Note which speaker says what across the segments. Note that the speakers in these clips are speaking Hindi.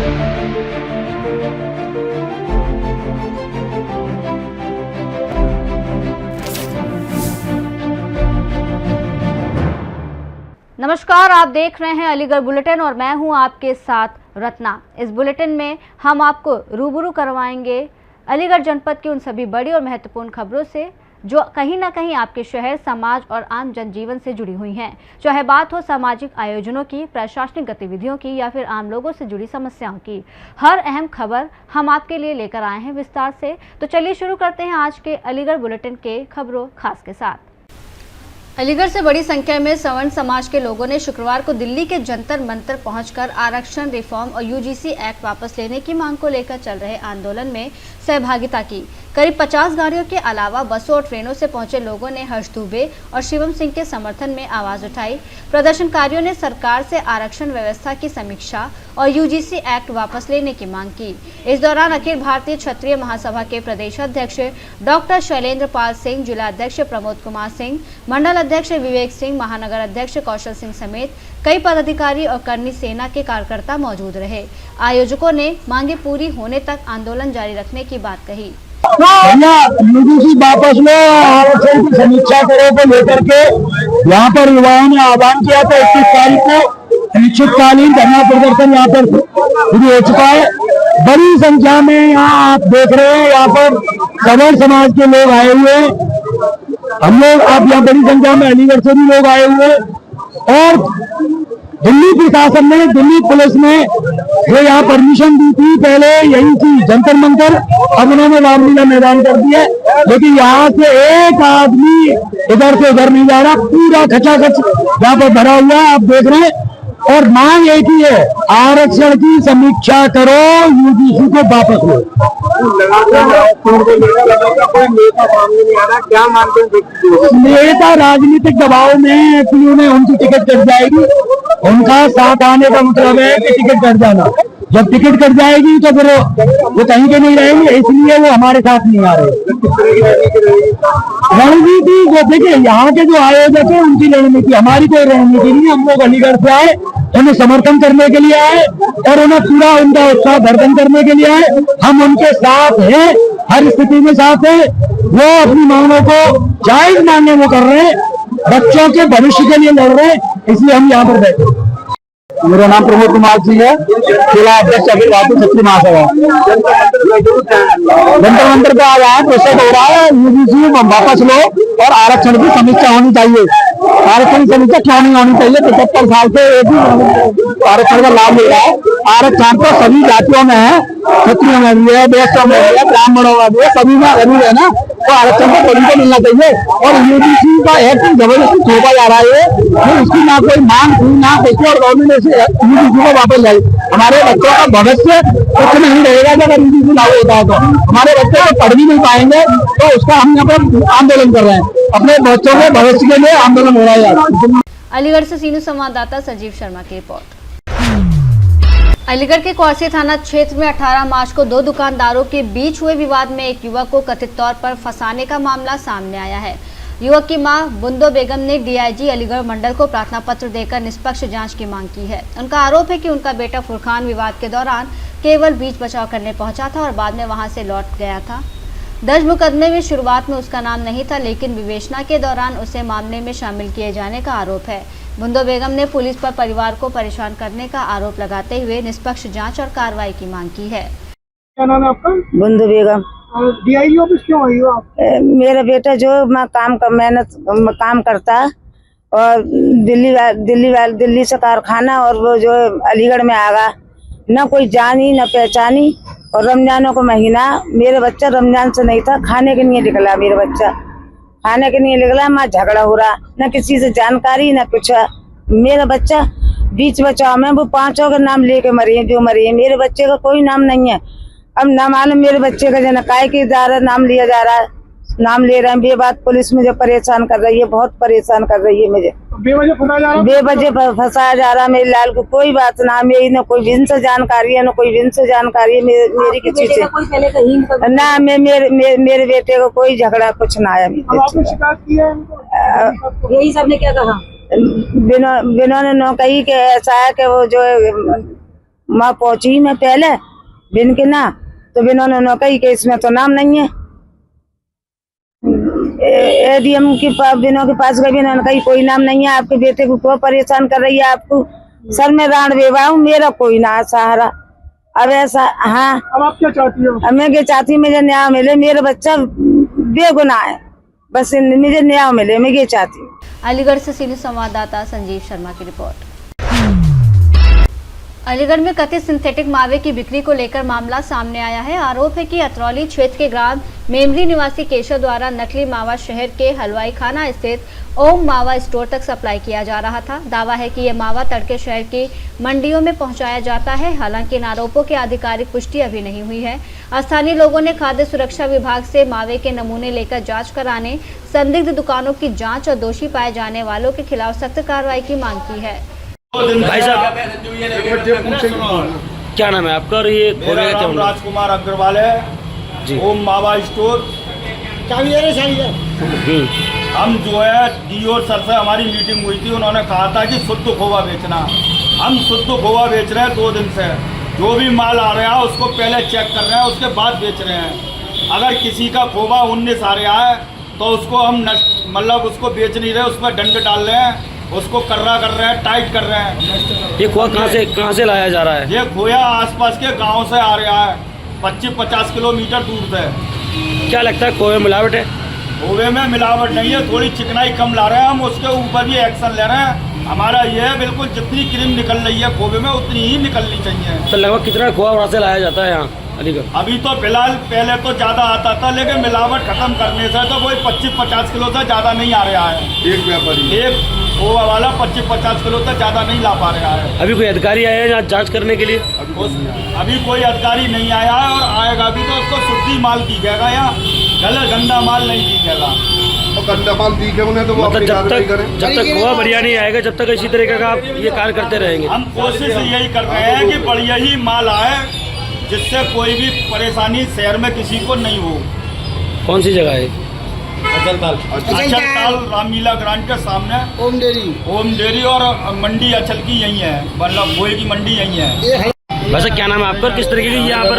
Speaker 1: नमस्कार, आप देख रहे हैं अलीगढ़ बुलेटिन और मैं हूं आपके साथ रत्ना। इस बुलेटिन में हम आपको रूबरू करवाएंगे अलीगढ़ जनपद की उन सभी बड़ी और महत्वपूर्ण खबरों से जो कहीं ना कहीं आपके शहर, समाज और आम जनजीवन से जुड़ी हुई हैं। चाहे बात हो सामाजिक आयोजनों की, प्रशासनिक गतिविधियों की या फिर आम लोगों से जुड़ी समस्याओं की, हर अहम खबर हम आपके लिए लेकर आए हैं विस्तार से। तो चलिए शुरू करते हैं आज के अलीगढ़ बुलेटिन के खबरों खास के साथ। अलीगढ़ से बड़ी संख्या में सवर्ण समाज के लोगों ने शुक्रवार को दिल्ली के जंतर मंतर पहुंचकर आरक्षण रिफॉर्म और यूजीसी एक्ट वापस लेने की मांग को लेकर चल रहे आंदोलन में सहभागिता की। करीब 50 गाड़ियों के अलावा बसों और ट्रेनों से पहुंचे लोगों ने हर्ष दुबे और शिवम सिंह के समर्थन में आवाज उठाई। प्रदर्शनकारियों ने सरकार से आरक्षण व्यवस्था की समीक्षा और यूजीसी एक्ट वापस लेने की मांग की। इस दौरान अखिल भारतीय क्षत्रिय महासभा के प्रदेश अध्यक्ष डॉक्टर शैलेंद्र पाल सिंह, जिला अध्यक्ष प्रमोद कुमार सिंह, मंडल अध्यक्ष विवेक सिंह, महानगर अध्यक्ष कौशल सिंह समेत कई पदाधिकारी और करनी सेना के कार्यकर्ता मौजूद रहे। आयोजकों ने मांगे पूरी होने तक आंदोलन जारी रखने की बात कही।
Speaker 2: यूजीसी वापस लो, आरक्षण की समीक्षा करो को लेकर के यहाँ पर युवाओं ने आह्वान किया था। 21 तारीख को अनिश्चितकालीन धरना प्रदर्शन यहाँ पर शुरू हो चुका है। बड़ी संख्या में यहाँ आप देख रहे हैं, यहाँ पर सवर्ण समाज के लोग आए हुए हैं। हम लोग आप यहाँ बड़ी संख्या में अलीगढ़ से भी लोग आए हुए हैं और दिल्ली प्रशासन ने, दिल्ली पुलिस ने जो यहाँ परमिशन दी थी पहले यही थी जंतर मंतर, अब उन्होंने रामलीला मैदान कर दिया। लेकिन यहाँ से एक आदमी इधर से उधर नहीं जा रहा, पूरा खचाखच यहाँ पर भरा हुआ है, आप देख रहे हैं। और मांग एक ही है, आरक्षण की समीक्षा करो, यूजीसी को वापस लो।
Speaker 3: क्या मानते हैं
Speaker 2: नेता राजनीतिक दबाव में उन्हें उनकी टिकट कट जाएगी। उनका साथ आने का मतलब है कि टिकट कट जाना। जब टिकट कट जाएगी तो फिर वो कहीं के नहीं रहेंगे, इसलिए वो हमारे साथ नहीं आ रहे। रणनीति जो देखिए, यहाँ के जो आयोजक है उनकी रणनीति, हमारी कोई रणनीति नहीं। हम लोग अलीगढ़ से आए, उन्हें समर्थन करने के लिए आए और उन्हें पूरा उनका उत्साह वर्धन करने के लिए आए। हम उनके साथ हैं, हर स्थिति में साथ है। वो अपनी मांगों को जायज मांगे वो कर रहे हैं, बच्चों के भविष्य के लिए लड़ रहे हैं, इसलिए हम यहाँ पर बैठे। मेरा नाम प्रमोद कुमार सिंह है, जिला अध्यक्ष अखिल भारतीय क्षत्रिय महासभा। जंतर मंतर का आवाज प्रोसेस हो रहा है, यूजीसी वापस लो और आरक्षण की समीक्षा होनी चाहिए। आरक्षण की समीक्षा क्यों नहीं होनी चाहिए? 75 साल से एक ही आरक्षण का लाभ मिल रहा है। आरक्षण तो सभी जातियों में है, क्षत्रियों में भी है, वैश्यों में भी है, ब्राह्मणों में भी है, सभी में जरूर है ना। तो आरक्षण तो सभी को मिलना चाहिए। और यूजीसी का एक्ट जबरदस्ती थोपा जा रहा है, तो उसकी ना कोई मांग थी ना कुछ, और गवर्नमेंट यूजीसी को वापस लाई। हमारे बच्चों का भविष्य कुछ नहीं रहेगा अगर यूजीसी लागू होता है तो। हमारे बच्चे तो पढ़ भी नहीं पाएंगे, तो उसका हम यहाँ पर आंदोलन कर रहे हैं। अपने बच्चों के भविष्य के लिए आंदोलन हो रहा है।
Speaker 1: अलीगढ़ से सीनू संवाददाता संजीव शर्मा की रिपोर्ट। अलीगढ़ के कौरसी थाना क्षेत्र में 18 मार्च को दो दुकानदारों के बीच हुए विवाद में एक युवक को कथित तौर पर फंसाने का मामला सामने आया है। युवक की मां बुंदो बेगम ने डीआईजी अलीगढ़ मंडल को प्रार्थना पत्र देकर निष्पक्ष जांच की मांग की है। उनका आरोप है कि उनका बेटा फुरखान विवाद के दौरान केवल बीच बचाव करने पहुंचा था और बाद में वहां से लौट गया था। दर्ज मुकदमे में शुरुआत में उसका नाम नहीं था, लेकिन विवेचना के दौरान उसे मामले में शामिल किए जाने का आरोप है। बुंदो बेगम ने पुलिस पर परिवार को परेशान करने का आरोप लगाते हुए निष्पक्ष जांच और कार्रवाई की मांग की है।
Speaker 3: क्या नाम है आपका?
Speaker 4: बुंदो बेगम।
Speaker 3: डीआईजी ऑफिस क्यों आई हो आप?
Speaker 4: मेरा बेटा जो मेहनत काम करता और दिल्ली से कारखाना, और वो जो अलीगढ़ में आ गया, न कोई जानी न पहचानी। और रमजानों का महीना, मेरे बच्चा रमजान से नहीं था, खाने के लिए निकला। मेरा बच्चा खाने के लिए निकला, माँ झगड़ा हो रहा, न किसी से जानकारी न पूछा। मेरा बच्चा बीच बचाव में वो 5 का नाम लेके मरी है, जो मरी है। मेरे बच्चे का कोई नाम नहीं है। अब न मालूम मेरे बच्चे का जना काय के द्वारा नाम लिया जा रहा है, नाम ले रहे हैं। ये बात पुलिस मुझे परेशान कर रही है, बहुत परेशान कर रही है मुझे।
Speaker 3: बेवजह फंसाया जा रहा है?
Speaker 4: बेवजह फंसाया जा रहा है। मेरे लाल को कोई बात ना, मेरी न कोई विन से जानकारी है, न कोई विन से जानकारी है मेरी किसी से ना। मेरे बेटे को कोई झगड़ा कुछ ना आया।
Speaker 3: आपने शिकायत की है?
Speaker 4: यही सबने क्या कहा, बिना ने कही कि ऐसा है कि वो जो वहाँ पहुंची मैं पहले बिन के ना, तो बिनों कही कि इसमें तो नाम नहीं है। एडीएम के पास बिनों के पास गई, बिनों ने कही कोई नाम नहीं है, आपके बेटे को क्यों परेशान कर रही है आपको। सर मैं राण बेवा हूँ, मेरा कोई ना सहारा। अब ऐसा, हाँ
Speaker 3: अब आप क्या चाहती हो?
Speaker 4: अब मैं क्या चाहती हूँ, मुझे न्याय मिले, मेरा बच्चा बेगुनाह है, बस मुझे न्याय मिले, मैं ये चाहती हूँ।
Speaker 1: अलीगढ़ से सीनियर संवाददाता संजीव शर्मा की रिपोर्ट। अलीगढ़ में कथित सिंथेटिक मावे की बिक्री को लेकर मामला सामने आया है। आरोप है कि अतरौली क्षेत्र के ग्राम मेमरी निवासी केशव द्वारा नकली मावा शहर के हलवाई खाना स्थित ओम मावा स्टोर तक सप्लाई किया जा रहा था। दावा है कि यह मावा तड़के शहर की मंडियों में पहुंचाया जाता है। हालांकि इन आरोपों की आधिकारिक पुष्टि अभी नहीं हुई है। स्थानीय लोगों ने खाद्य सुरक्षा विभाग से मावे के नमूने लेकर जांच कराने, संदिग्ध दुकानों की जांच और दोषी पाए जाने वालों के खिलाफ सख्त कार्रवाई की मांग की है।
Speaker 5: भाई साहब क्या नाम है आपका और ये
Speaker 6: मेरा नाम राजकुमार अग्रवाल है जी। ओम मावा स्टोर। हम जो है डीओ सर से हमारी मीटिंग हुई थी, उन्होंने कहा था कि शुद्ध खोवा बेचना। हम शुद्ध खोवा बेच रहे हैं 2 दिन से। जो भी माल आ रहा है उसको पहले चेक कर रहे हैं, उसके बाद बेच रहे हैं। अगर किसी का खोवा 19 आ रहा है तो उसको हम मतलब उसको बेच नहीं रहे, उस पर दंड डाल रहे हैं, उसको कर्रा कर रहे हैं, टाइट कर रहे हैं।
Speaker 5: ये खोआ कहाँ से लाया जा रहा है?
Speaker 6: ये खोया आसपास के गांव से आ रहा है, 25-50 किलोमीटर दूर से।
Speaker 5: क्या लगता है खोए मिलावट है?
Speaker 6: खोवे में मिलावट नहीं है, थोड़ी चिकनाई कम ला रहे हैं। हम उसके ऊपर भी एक्शन ले रहे हैं। हमारा ये है बिल्कुल जितनी क्रीम निकल रही है खोवे में उतनी ही निकलनी चाहिए।
Speaker 5: तो लगभग कितना खोआ वहाँ से लाया जाता है यहाँ अलीगढ़?
Speaker 6: अभी तो फिलहाल पहले तो ज़्यादा आता था, लेकिन मिलावट खत्म करने से तो कोई 25-50 किलो से ज़्यादा नहीं आ रहा है। एक व्यापारी एक खोवा वाला 25-50 किलो से ज़्यादा नहीं ला पा रहा है।
Speaker 5: अभी कोई अधिकारी आए हैं जांच करने के लिए?
Speaker 6: अभी कोई अधिकारी नहीं आया है, और आएगा भी तो उसको शुद्धि माल दिखेगा या गंदा माल नहीं दिखेगा।
Speaker 7: तो गंदा माल दिखे उन्हें तो
Speaker 5: मतलब जब तक खोआ बढ़िया नहीं आएगा जब तक इसी तरीके का आप ये कार्य करते रहेंगे?
Speaker 6: हम कोशिश यही कर रहे हैं कि बढ़िया ही माल आए, जिससे कोई भी परेशानी शहर में किसी को नहीं हो।
Speaker 5: कौन सी जगह है?
Speaker 6: अचल रामलीला ग्रांड के सामने ओम डेयरी और मंडी अचल की यही है, मतलब खोए की मंडी यही है।
Speaker 5: वैसे क्या नाम है आपका, किस तरीके की यहाँ पर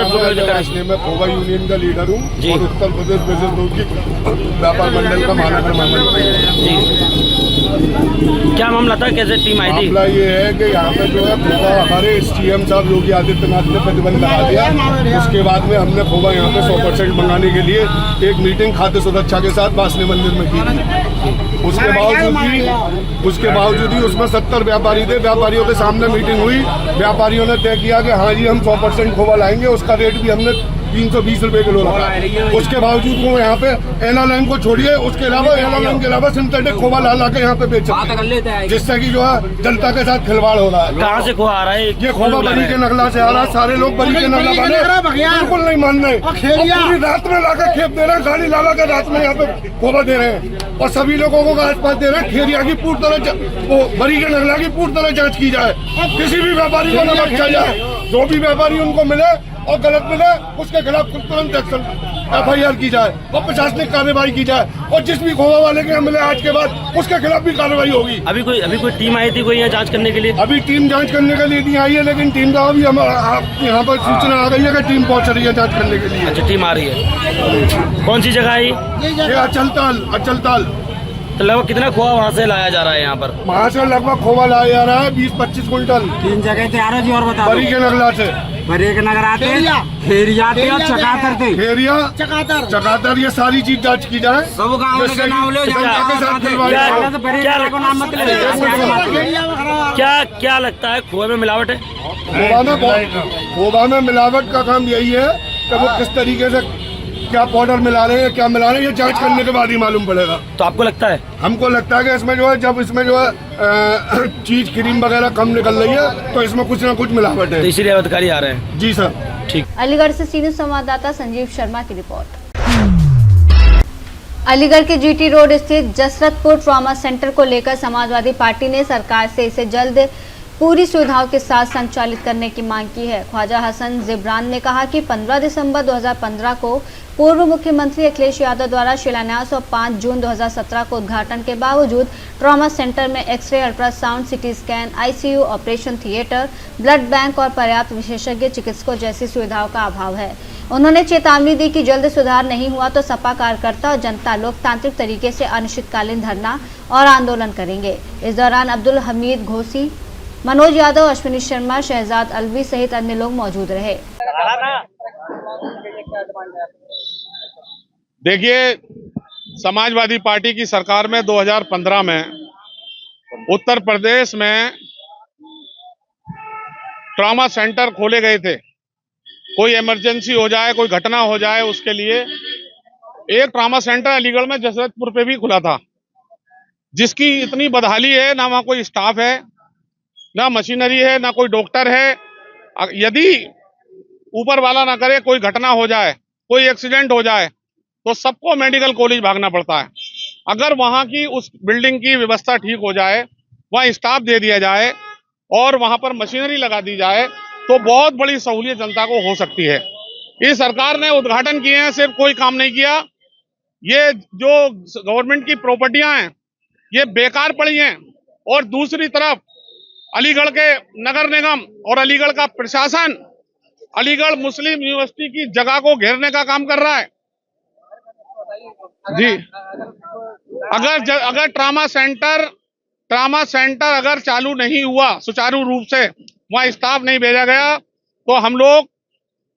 Speaker 7: मैं खोवा यूनियन का लीडर हूँ और उत्तर प्रदेश बिजनेस ग्रुप की व्यापार मंडल का महानगर
Speaker 5: जी। क्या मामला था, कैसे टीम आई थी?
Speaker 7: मामला ये है कि यहाँ पे जो है खोवा हमारे सीएम साहब योगी आदित्यनाथ ने प्रतिबंध लगा दिया। उसके बाद में हमने खोवा यहाँ पे 100% मंगाने के लिए एक मीटिंग खाद्य सुरक्षा के साथ वासनी मंदिर में की थी। उसके बावजूद ही उसमें 70 व्यापारी थे। व्यापारियों के सामने मीटिंग हुई, व्यापारियों ने तय किया कि हाँ जी हम 100% खोवा लाएंगे। उसका रेट भी हमने 320 रुपए किलो लगा। उसके बावजूद वो यहाँ पे एनालाइन को छोड़िए, उसके अलावा एनालाइन के अलावा सिंथेटिक खोवा ला के यहाँ पे बेच रहे हैं, जिससे कि जो है जनता के साथ खिलवाड़ हो रहा है।
Speaker 5: कहाँ से खोआ आ रहा है?
Speaker 7: ये खोवा बरी के नगला से आ रहा है। सारे लोग बरी के नगला बने बिल्कुल नहीं मान रहे। पूरी रात में लाकर खेप दे रहे हैं, गाड़ी ला के रात में यहाँ पे खोवा दे रहे हैं और सभी लोगों को आसपास दे रहे हैं। खेरिया की पूरी तरह वो बरी के नगला की पूरी तरह जाँच की जाए, किसी भी व्यापारी को न बख्शा जाए। जो भी व्यापारी उनको मिले और गलत मिले उसके खिलाफ तुरंत एक्शन FIR की जाए और प्रशासनिक कार्रवाई की जाए, और जिस भी खोवा वाले के मिले आज के बाद उसके खिलाफ भी कार्रवाई होगी।
Speaker 5: अभी कोई टीम आई थी कोई यहाँ जांच करने के लिए?
Speaker 7: अभी टीम जांच करने के लिए नहीं आई है, लेकिन टीम का अभी यहाँ पर सूचना आ गई है कि टीम पहुँच रही है जांच करने के लिए।
Speaker 5: अच्छा, टीम आ रही है। कौन सी जगह है
Speaker 7: ये? अचलताल।
Speaker 5: तो लगभग कितना खोआ वहाँ से लाया जा रहा है यहाँ पर?
Speaker 7: वहाँ से लगभग खोवा लाया जा रहा है 20-25 कुंटल।
Speaker 8: 3 जगह थे यार जी, और बता
Speaker 7: बरी के नगला से
Speaker 8: बरी के नगर आते खेरिया और चकातर थे।
Speaker 7: खेरिया चकातर ये सारी चीज जांच की जाए।
Speaker 8: सब गाँव के नाम लो,
Speaker 5: क्या लगता है खोए में मिलावट है?
Speaker 7: खोवा में मिलावट का काम यही है कि वो किस तरीके से क्या पाउडर मिला रहे हैं, क्या मिला रहे हैं, ये जांच करने के बाद ही मालूम पड़ेगा।
Speaker 5: तो आपको लगता है?
Speaker 7: हमको लगता है कि इसमें जो है जब इसमें जो है चीज क्रीम वगैरह कम निकल रही है तो इसमें कुछ ना कुछ मिलावट है,
Speaker 5: तो इसीलिए अधिकारी आ रहे हैं।
Speaker 7: जी सर।
Speaker 5: ठीक।
Speaker 1: अलीगढ़ से सीनियर संवाददाता संजीव शर्मा की रिपोर्ट। अलीगढ़ के GT रोड स्थित जसरतपुर ट्रॉमा सेंटर को लेकर समाजवादी पार्टी ने सरकार से इसे जल्द पूरी सुविधाओं के साथ संचालित करने की मांग की है। ख्वाजा हसन जिब्रान ने कहा कि 15 दिसंबर 2015 को पूर्व मुख्यमंत्री अखिलेश यादव द्वारा शिलान्यास और 5 जून 2017 को उद्घाटन के बावजूद ट्रॉमा सेंटर में X ray, ultrasound, CT scan, ICU, operation theatre, blood bank और पर्याप्त विशेषज्ञ चिकित्सकों जैसी सुविधाओं का अभाव है। उन्होंने चेतावनी दी कि जल्द सुधार नहीं हुआ तो सपा कार्यकर्ता और जनता लोकतांत्रिक तरीके से अनिश्चितकालीन धरना और आंदोलन करेंगे। इस दौरान अब्दुल हमीद घोसी, मनोज यादव, अश्विनी शर्मा, शहजाद अलवी सहित अन्य लोग मौजूद रहे।
Speaker 9: देखिए, समाजवादी पार्टी की सरकार में 2015 में उत्तर प्रदेश में ट्रॉमा सेंटर खोले गए थे। कोई इमरजेंसी हो जाए, कोई घटना हो जाए, उसके लिए एक ट्रॉमा सेंटर अलीगढ़ में जसरतपुर पे भी खुला था, जिसकी इतनी बदहाली है, ना वहाँ कोई स्टाफ है, ना मशीनरी है, ना कोई डॉक्टर है। यदि ऊपर वाला ना करे, कोई घटना हो जाए, कोई एक्सीडेंट हो जाए, तो सबको मेडिकल कॉलेज भागना पड़ता है। अगर वहां की उस बिल्डिंग की व्यवस्था ठीक हो जाए, वहां स्टाफ दे दिया जाए और वहां पर मशीनरी लगा दी जाए, तो बहुत बड़ी सहूलियत जनता को हो सकती है। इस सरकार ने उद्घाटन किए हैं, सिर्फ कोई काम नहीं किया। ये जो गवर्नमेंट की प्रॉपर्टियां हैं, ये बेकार पड़ी हैं। और दूसरी तरफ अलीगढ़ के नगर निगम और अलीगढ़ का प्रशासन अलीगढ़ मुस्लिम यूनिवर्सिटी की जगह को घेरने का काम कर रहा है। जी, अगर ट्रॉमा सेंटर अगर चालू नहीं हुआ सुचारू रूप से, वहां स्टाफ नहीं भेजा गया, तो हम लोग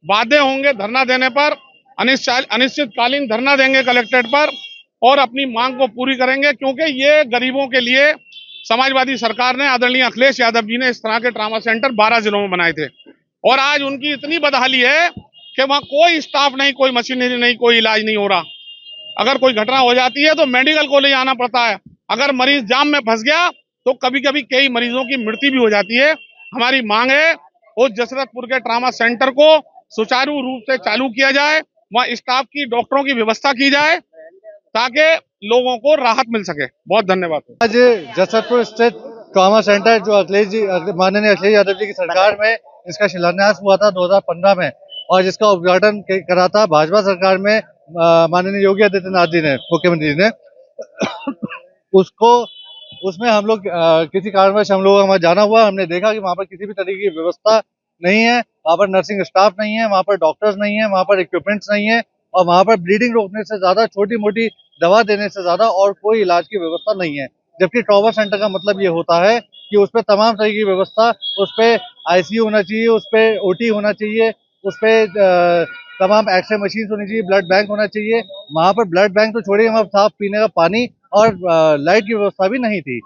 Speaker 9: बाध्य होंगे धरना देने पर। अनिश्चितकालीन धरना देंगे कलेक्ट्रेट पर और अपनी मांग को पूरी करेंगे, क्योंकि ये गरीबों के लिए समाजवादी सरकार ने, आदरणीय अखिलेश यादव जी ने इस तरह के ट्रॉमा सेंटर 12 जिलों में बनाए थे। और आज उनकी इतनी बदहाली है कि वहां कोई स्टाफ नहीं, कोई मशीनरी नहीं, कोई इलाज नहीं हो रहा। अगर कोई घटना हो जाती है तो मेडिकल कॉलेज आना पड़ता है। अगर मरीज जाम में फंस गया तो कभी कभी कई मरीजों की मृत्यु भी हो जाती है। हमारी मांग है उस जसरतपुर के ट्रॉमा सेंटर को सुचारू रूप से चालू किया जाए, वहाँ स्टाफ की, डॉक्टरों की व्यवस्था की जाए, ताकि लोगों को राहत मिल सके। बहुत धन्यवाद।
Speaker 10: आज जसरतपुर स्थित ट्रॉमा सेंटर जो माननीय अखिलेश यादव जी की सरकार में इसका शिलान्यास हुआ था 2015 में, और जिसका उद्घाटन करा था भाजपा सरकार में माननीय योगी आदित्यनाथ जी ने, मुख्यमंत्री ने। उसमें हम लोग किसी कारणवश हम लोगों का वहाँ जाना हुआ। हमने देखा कि वहाँ पर किसी भी तरीके की व्यवस्था नहीं है, वहाँ पर नर्सिंग स्टाफ नहीं है, वहाँ पर डॉक्टर्स नहीं है, वहाँ पर इक्विपमेंट्स नहीं है, और वहाँ पर ब्लीडिंग रोकने से ज्यादा, छोटी मोटी दवा देने से ज्यादा और कोई इलाज की व्यवस्था नहीं है। जबकि ट्रॉमा सेंटर का मतलब ये होता है कि उस पर तमाम तरह की व्यवस्था, उस पर आईसीयू होना चाहिए, उस पर ओटी होना चाहिए, उस पर तमाम एक्सरे मशीन होनी चाहिए, ब्लड बैंक होना चाहिए। वहाँ पर ब्लड बैंक तो छोड़िए, वहाँ साफ पीने का पानी और लाइट की व्यवस्था भी नहीं थी।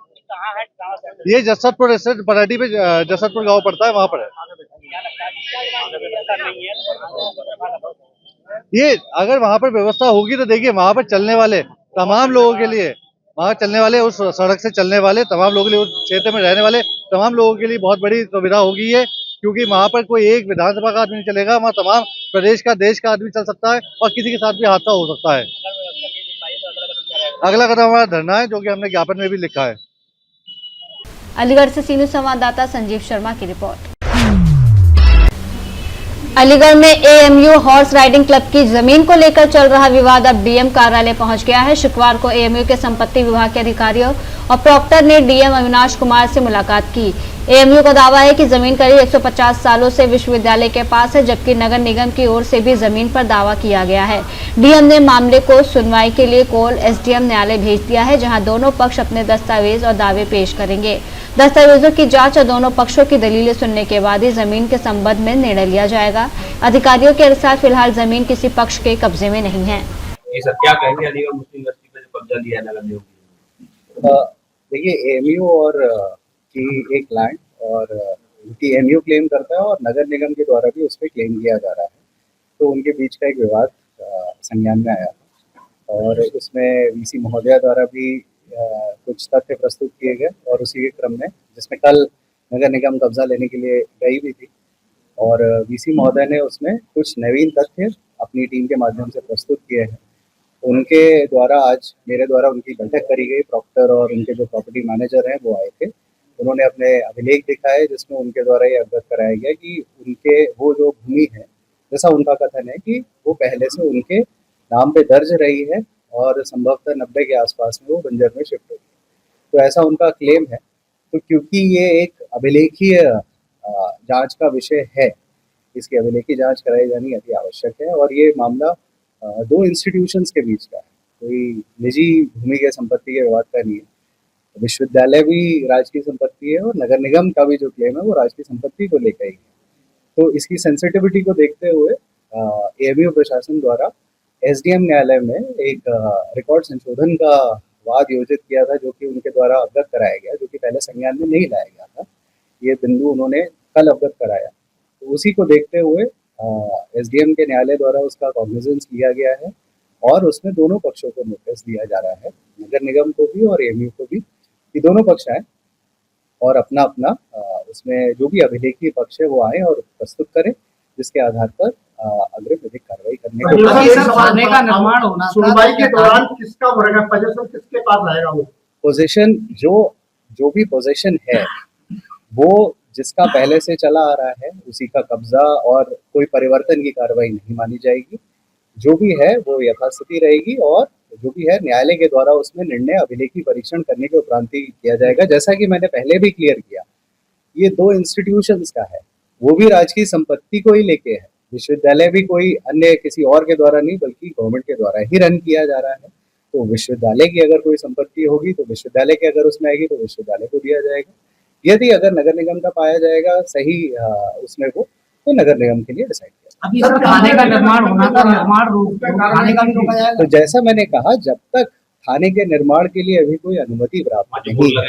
Speaker 10: ये जसरतपुर स्थित पराठी पे जसरतपुर गांव पड़ता है, वहाँ पर है। ये अगर वहाँ पर व्यवस्था होगी तो देखिए, वहाँ पर चलने वाले तमाम लोगों के लिए, वहाँ चलने वाले, उस सड़क से चलने वाले तमाम लोगों के लिए, उस क्षेत्र में रहने वाले तमाम लोगों के लिए बहुत बड़ी सुविधा होगी ये, क्योंकि वहाँ पर कोई एक विधानसभा का आदमी नहीं चलेगा, वहाँ तमाम प्रदेश का, देश का आदमी चल सकता है और किसी के साथ भी हादसा हो सकता है। अगला कदम हमारा धरना है, जो कि हमने ज्ञापन में भी लिखा है।
Speaker 1: अलीगढ़ से सीनियर संवाददाता संजीव शर्मा की रिपोर्ट। अलीगढ़ में एएमयू हॉर्स राइडिंग क्लब की जमीन को लेकर चल रहा विवाद अब डीएम कार्यालय पहुंच गया है। शुक्रवार को एएमयू के संपत्ति विभाग के अधिकारियों और प्रॉक्टर ने डीएम अविनाश कुमार से मुलाकात की। एएमयू का दावा है कि जमीन करीब 150 सालों से विश्वविद्यालय के पास है, जबकि नगर निगम की ओर से भी जमीन पर दावा किया गया है। डीएम ने मामले को सुनवाई के लिए कोल एसडीएम न्यायालय भेज दिया है, जहां दोनों पक्ष अपने दस्तावेज और दावे पेश करेंगे। दस्तावेजों की जांच और दोनों पक्षों की दलीलें सुनने के बाद ही जमीन के संबंध में निर्णय लिया जाएगा। अधिकारियों के अनुसार फिलहाल जमीन किसी पक्ष के कब्जे में नहीं है।
Speaker 11: सर, क्या कहेंगे अलीगढ़ मुस्लिम यूनिवर्सिटी पे जो कब्जा लिया है नगर निगम? देखिए, एएमयू और की एक लैंड और उनकी एएमयू क्लेम करता है और नगर निगम के द्वारा भी उस पर क्लेम किया जा रहा है, तो उनके बीच का एक विवाद संज्ञान में आया और उसमें वीसी महोदया द्वारा भी कुछ तथ्य प्रस्तुत किए गए और उसी के क्रम में, जिसमें कल नगर निगम कब्जा लेने के लिए गई भी थी और वीसी महोदय ने उसमें कुछ नवीन तथ्य अपनी टीम के माध्यम से प्रस्तुत किए हैं। उनके द्वारा आज मेरे द्वारा उनकी बैठक करी गई। प्रॉक्टर और उनके जो प्रॉपर्टी मैनेजर हैं वो आए थे उन्होंने अपने अभिलेख दिखाए जिसमें उनके द्वारा ये अवगत कराया गया कि उनके वो जो भूमि है, जैसा उनका कथन है कि वो पहले से उनके नाम पे दर्ज रही है और संभवतः 90 के आसपास में वो बंजर में शिफ्ट हुई है। तो ऐसा उनका क्लेम है। तो क्योंकि ये एक अभिलेखीय जांच का विषय है, इसकी अभिलेखी जांच कराई जानी अति आवश्यक है। और ये मामला दो इंस्टीट्यूशंस के बीच का है, कोई निजी भूमि के संपत्ति के विवाद का नहीं है। विश्वविद्यालय भी राजकीय संपत्ति है और नगर निगम का भी जो क्लेम है वो राजकीय संपत्ति को लेकर ही है। तो इसकी सेंसिटिविटी को देखते हुए एएमयू प्रशासन द्वारा एसडीएम न्यायालय में एक रिकॉर्ड संशोधन का वाद योजित किया था, जो कि उनके द्वारा अवगत कराया गया, जो कि पहले संज्ञान में नहीं लाया गया था। ये बिंदु उन्होंने कल अवगत कराया। तो उसी को देखते हुए एसडीएम के न्यायालय द्वारा उसका कॉग्निजेंस लिया गया है और उसमें दोनों पक्षों को नोटिस दिया जा रहा है, नगर निगम को भी और एएमयू को भी, कि दोनों पक्ष आए और अपना अपना उसमें जो भी अभिलेखीय पक्ष है वो आए और प्रस्तुत करें, जिसके आधार पर अग्रिम विधिक कार्रवाई करने
Speaker 3: का निर्माण होना सुनवाई के दौरान किसका बढ़ेगा पोजीशन, किसके पास रहेगा वो
Speaker 11: पोजीशन? जो भी पोजीशन है वो जिसका पहले से चला आ रहा है उसी का कब्जा, और कोई परिवर्तन की कार्रवाई नहीं मानी जाएगी। जो भी है वो यथास्थिति रहेगी और जो भी है न्यायालय के द्वारा उसमें निर्णय अभिलेखी परीक्षण करने के उपरांत ही किया जाएगा। जैसा कि मैंने पहले भी क्लियर किया, ये दो इंस्टीट्यूशंस का है, वो भी राजकीय संपत्ति को ही लेके है। विश्वविद्यालय भी कोई अन्य किसी और के द्वारा नहीं बल्कि गवर्नमेंट के द्वारा ही रन किया जा रहा है। तो विश्वविद्यालय की अगर कोई संपत्ति होगी तो विश्वविद्यालय के अगर उसमें आएगी तो विश्वविद्यालय को दिया जाएगा। यदि अगर नगर निगम का पाया जाएगा सही उसमें वो, तो नगर निगम के लिए डिसाइड किया।
Speaker 3: अभी सर थाने का निर्माण होना था, निर्माण थाने का भी रोका जाएगा।
Speaker 11: तो जैसा मैंने कहा, जब तक थाने के निर्माण के लिए अभी कोई अनुमति प्राप्त नहीं है,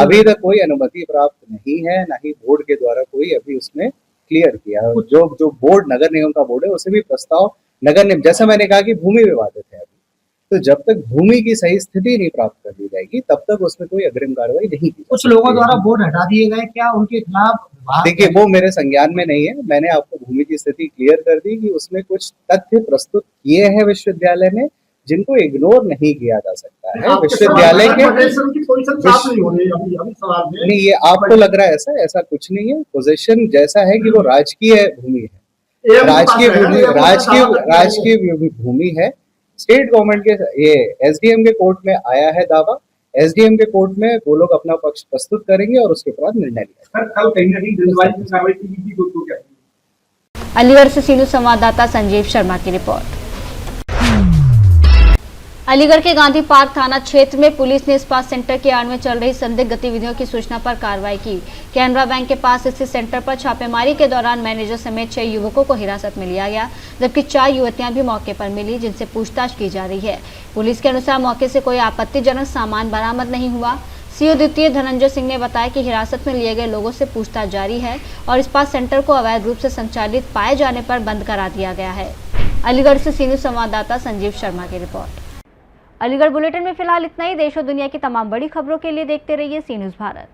Speaker 11: अभी तक कोई अनुमति प्राप्त नहीं है, ना ही बोर्ड के द्वारा कोई अभी उसमें क्लियर किया। जो बोर्ड नगर निगम का बोर्ड है उसे भी प्रस्ताव नगर निगम, जैसा मैंने कहा कि भूमि विवादित है अभी, तो जब तक भूमि की सही स्थिति नहीं प्राप्त कर दी जाएगी तब तक उसमें कोई अग्रिम कार्रवाई नहीं की।
Speaker 3: कुछ लोगों द्वारा बोर्ड हटा दिए गए, क्या उनके खिलाफ?
Speaker 11: देखिए, वो मेरे संज्ञान में नहीं है। मैंने आपको भूमि की स्थिति क्लियर कर दी कि उसमें कुछ तथ्य प्रस्तुत किए हैं विश्वविद्यालय ने, जिनको इग्नोर नहीं किया जा सकता है। विश्वविद्यालय के नहीं, ये आपको लग रहा है ऐसा कुछ नहीं है। पोजीशन जैसा है कि वो राजकीय भूमि है, राजकीय भूमि है। स्टेट गवर्नमेंट के ये एसडीएम के कोर्ट में आया है दावा, एसडीएम के कोर्ट में वो लोग अपना पक्ष प्रस्तुत करेंगे और उसके बाद निर्णय लिया।
Speaker 1: अलीगढ़ से सीनू संवाददाता संजीव शर्मा की रिपोर्ट। अलीगढ़ के गांधी पार्क थाना क्षेत्र में पुलिस ने इस्पात सेंटर के आड़ में चल रही संदिग्ध गतिविधियों की सूचना पर कार्रवाई की। कैनरा बैंक के पास स्थित सेंटर पर छापेमारी के दौरान मैनेजर समेत 6 युवकों को हिरासत में लिया गया, जबकि 4 युवतियां भी मौके पर मिली, जिनसे पूछताछ की जा रही है। पुलिस के अनुसार मौके से कोई आपत्तिजनक सामान बरामद नहीं हुआ। सीओ द्वितीय धनंजय सिंह ने बताया कि हिरासत में लिए गए लोगों से पूछताछ जारी है और इस्पात सेंटर को अवैध रूप से संचालित पाए जाने पर बंद करा दिया गया है। अलीगढ़ से सीनियर संवाददाता संजीव शर्मा की रिपोर्ट। अलीगढ़ बुलेटिन में फिलहाल इतना ही। देश और दुनिया की तमाम बड़ी खबरों के लिए देखते रहिए सी न्यूज़ भारत।